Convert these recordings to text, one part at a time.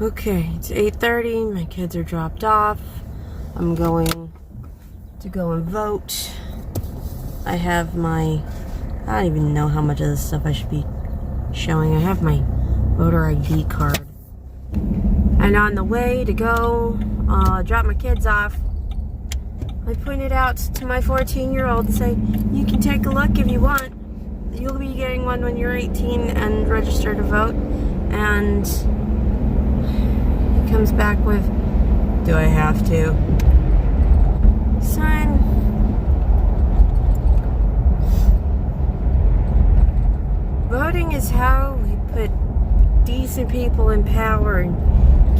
Okay, it's 8:30. My kids are dropped off. I'm going to go and vote. I have my, I don't even know how much of this stuff I should be showing. I have my voter ID card. And on the way to go drop my kids off, I pointed out to my 14-year-old and say, you can take a look if you want. You'll be getting one when you're 18 and register to vote. And he comes back with, do I have to? Son, voting is how we put decent people in power and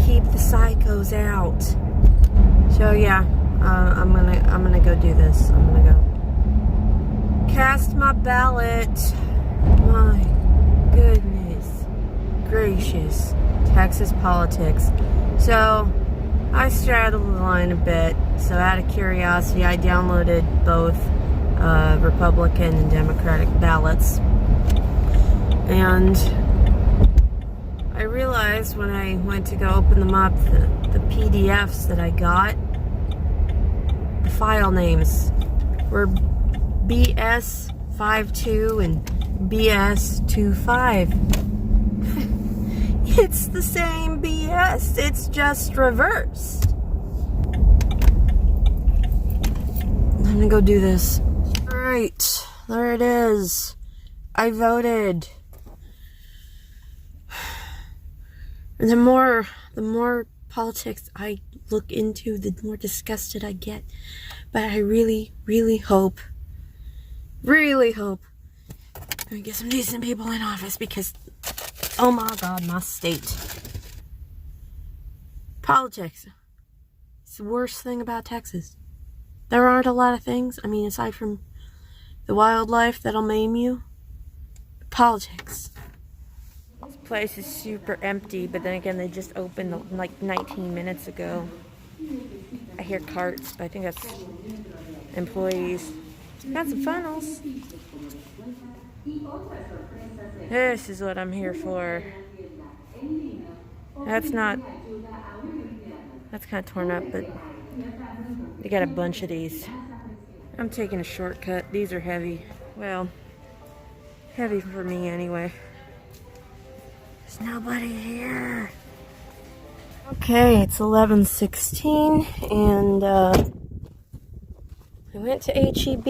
keep the psychos out. So yeah, I'm gonna go do this. I'm gonna go cast my ballot. My goodness gracious, Texas politics. So I straddled the line a bit. So out of curiosity, I downloaded both Republican and Democratic ballots, and I realized when I went to go open them up, the PDFs that I got, the file names were BS52 and BS25. It's the same BS, it's just reversed. I'm gonna go do this. Alright, there it is. I voted. The more politics I look into, the more disgusted I get. But I really, really hope I get some decent people in office, because, oh my God, my state. Politics. It's the worst thing about Texas. There aren't a lot of things, I mean, aside from the wildlife that'll maim you. Politics. This place is super empty, but then again, they just opened like 19 minutes ago. I hear carts, but I think that's employees. Got some funnels. This is what I'm here for. That's kind of torn up, but they got a bunch of these. I'm taking a shortcut. These are heavy. Well, heavy for me anyway. There's nobody here. Okay, it's 11:16, and I went to HEB.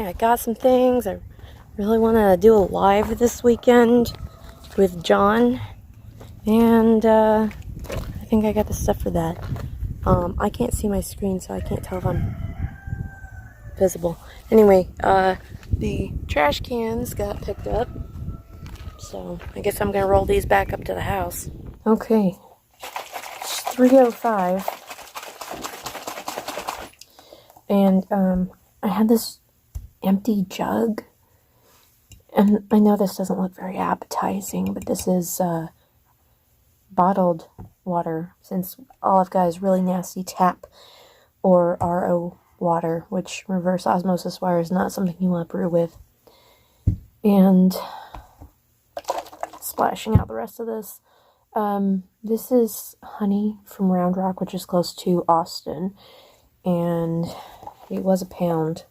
I got some things. I really want to do a live this weekend with John, and I think I got the stuff for that. I can't see my screen, so I can't tell if I'm visible. Anyway, the trash cans got picked up, so I guess I'm gonna roll these back up to the house. Okay, it's 3:05, and I had this empty jug, and I know this doesn't look very appetizing, but this is bottled water, since all I've got is really nasty tap or RO water, which reverse osmosis water is not something you want to brew with. And splashing out the rest of this. This is honey from Round Rock, which is close to Austin, and it was a pound,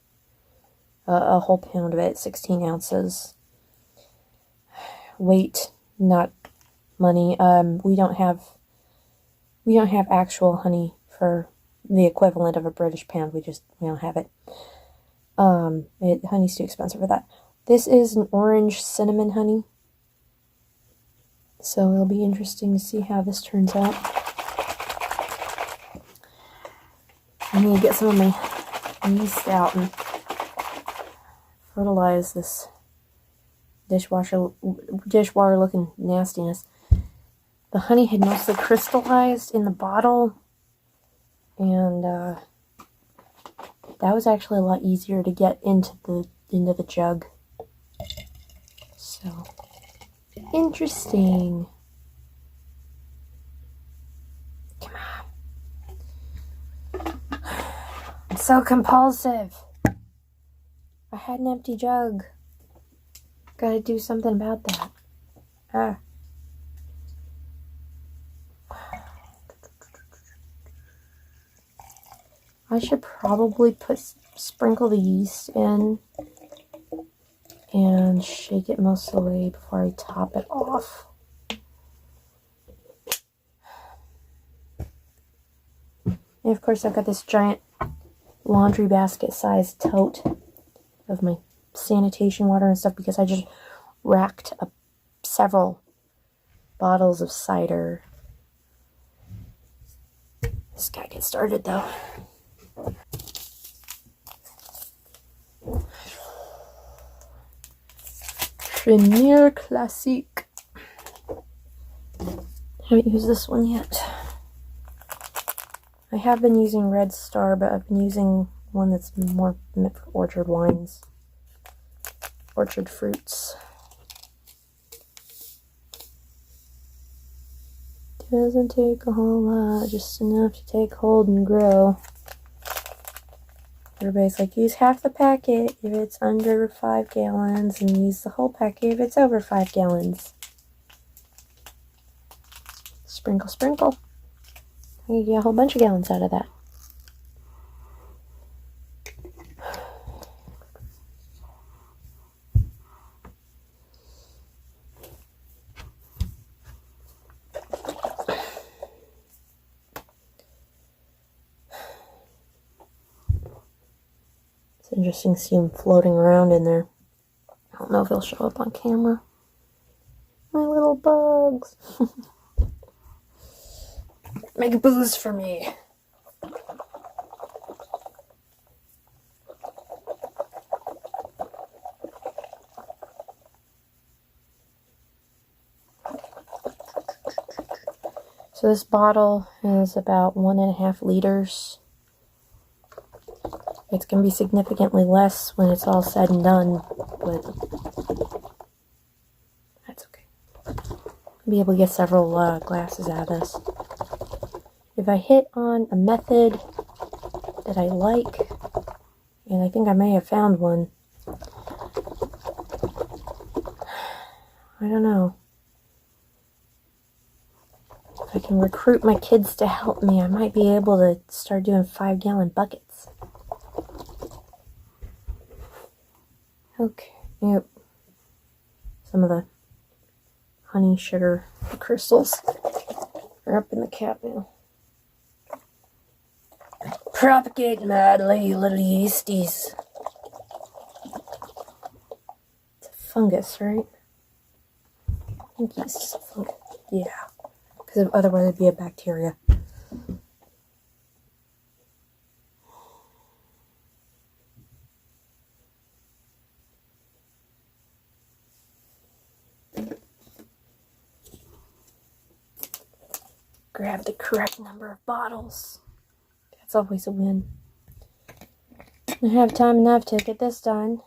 a whole pound of it, 16 ounces. Weight, not money. We don't have actual honey for the equivalent of a British pound. We don't have it. Honey's too expensive for that. This is an orange cinnamon honey, so it'll be interesting to see how this turns out. I need to get some of my yeast out and fertilize this dishwater looking nastiness. The honey had mostly crystallized in the bottle, and that was actually a lot easier to get into the jug. So interesting. Come on. I'm so compulsive. I had an empty jug. Gotta do something about that. I should probably sprinkle the yeast in and shake it most of the way before I top it off. And of course, I've got this giant laundry basket sized tote of my sanitation water and stuff because I just racked up several bottles of cider. This guy gets started though. Premier Classique. Haven't used this one yet. I have been using Red Star, but I've been using one that's more meant for orchard wines. Orchard fruits. Doesn't take a whole lot, just enough to take hold and grow. Everybody's like, use half the packet if it's under 5 gallons, and use the whole packet if it's over 5 gallons. Sprinkle, sprinkle. You get a whole bunch of gallons out of that. It's interesting to see them floating around in there. I don't know if they'll show up on camera. My little bugs. Make booze for me. So this bottle is about 1.5 liters. It's going to be significantly less when it's all said and done, but that's okay. I'll be able to get several glasses out of this. If I hit on a method that I like, and I think I may have found one, I don't know. If I can recruit my kids to help me, I might be able to start doing 5-gallon buckets. Okay, yep. Some of the honey sugar crystals are up in the cap now. Propagate madly, you little yeasties. It's a fungus, right? I think yeast is a fungus. Yeah. Because otherwise it'd be a bacteria. Grab the correct number of bottles. That's always a win. I have time enough to get this done,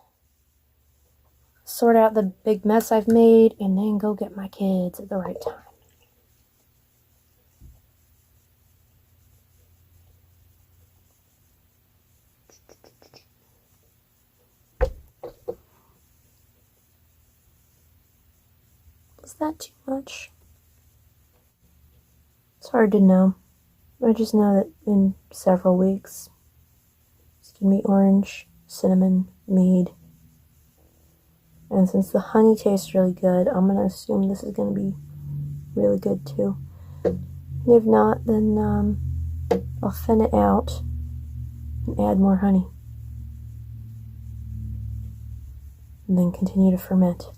sort out the big mess I've made, and then go get my kids at the right time. Was that too much? It's hard to know. I just know that in several weeks, it's going to be orange, cinnamon, mead. And since the honey tastes really good, I'm going to assume this is going to be really good too. And if not, then I'll thin it out and add more honey. And then continue to ferment.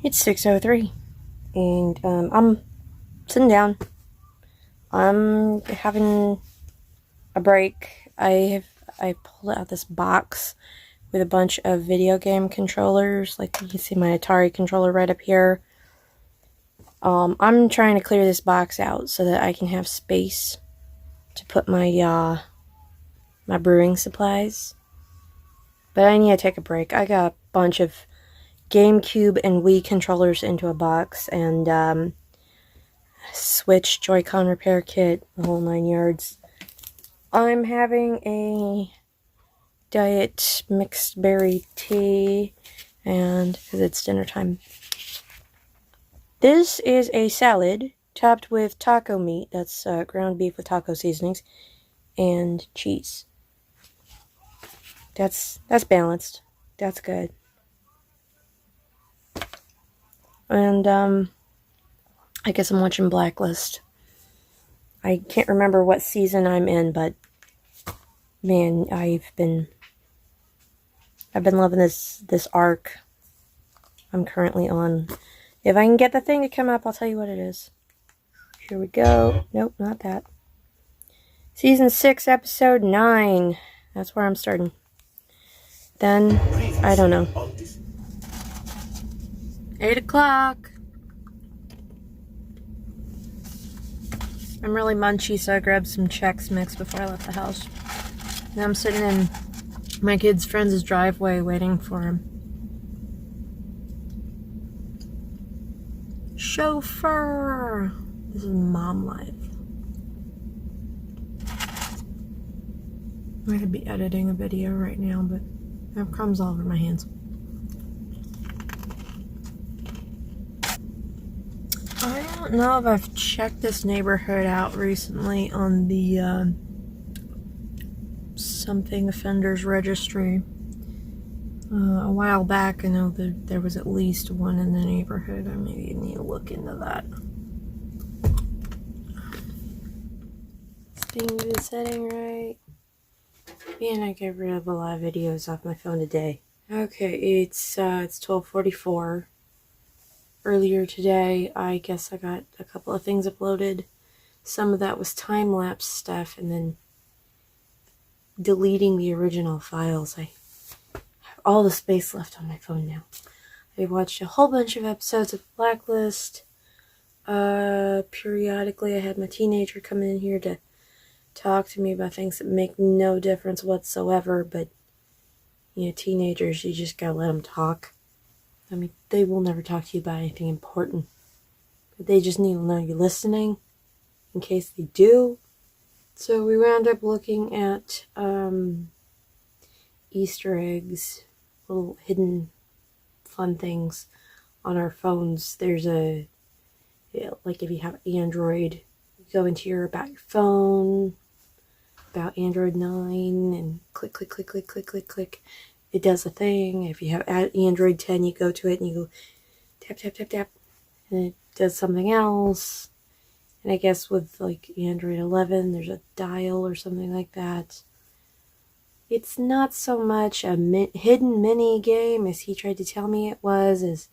It's 6:03, and I'm sitting down. I'm having a break. I pulled out this box with a bunch of video game controllers. Like you can see my Atari controller right up here. I'm trying to clear this box out so that I can have space to put my my brewing supplies. But I need to take a break. I got a bunch of GameCube and Wii controllers into a box, and Switch Joy-Con repair kit, the whole 9 yards. I'm having a diet mixed berry tea, and because it's dinner time. This is a salad topped with taco meat. That's ground beef with taco seasonings and cheese. That's balanced. That's good. And I guess I'm watching Blacklist. I can't remember what season I'm in, but man, I've been loving this arc I'm currently on. If I can get the thing to come up, I'll tell you what it is. Here we go. Nope, not that. Season 6, episode 9. That's where I'm starting. Then, I don't know. 8 o'clock. I'm really munchy, so I grabbed some Chex Mix before I left the house. Now I'm sitting in my kid's friend's driveway waiting for him. Chauffeur! This is mom life. I could be editing a video right now, but I have crumbs all over my hands. I don't know if I've checked this neighborhood out recently on the something offenders registry. A while back, I know that there was at least one in the neighborhood. I maybe need to look into that. Thing is setting right. And I get rid of a lot of videos off my phone today. Okay, it's 12:44. Earlier today, I guess I got a couple of things uploaded. Some of that was time-lapse stuff, and then deleting the original files. I have all the space left on my phone now. I watched a whole bunch of episodes of Blacklist. Periodically, I had my teenager come in here to talk to me about things that make no difference whatsoever, but, you know, teenagers, you just gotta let them talk. I mean, they will never talk to you about anything important, but they just need to know you're listening, in case they do. So we wound up looking at Easter eggs, little hidden fun things on our phones. There's like if you have Android, you go into your About Your Phone, About Android 9, and click, click, click, click, click, click, click. It does a thing. If you have Android 10, you go to it and you go tap, tap, tap, tap, and it does something else. And I guess with like Android 11, there's a dial or something like that. It's not so much a hidden mini game as he tried to tell me it was. It's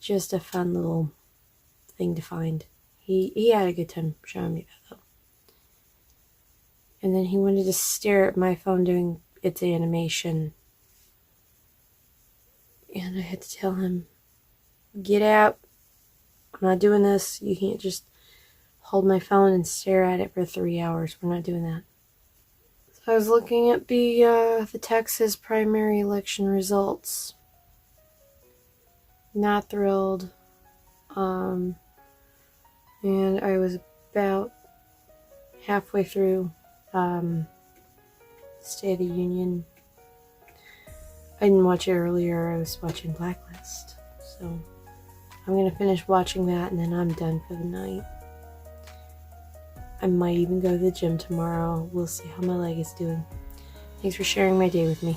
just a fun little thing to find. He had a good time showing me that though. And then he wanted to stare at my phone doing its animation. And I had to tell him, get out. I'm not doing this. You can't just hold my phone and stare at it for 3 hours. We're not doing that. So I was looking at the Texas primary election results. Not thrilled. And I was about halfway through State of the Union. I didn't watch it earlier. I was watching Blacklist. So I'm going to finish watching that and then I'm done for the night. I might even go to the gym tomorrow. We'll see how my leg is doing. Thanks for sharing my day with me.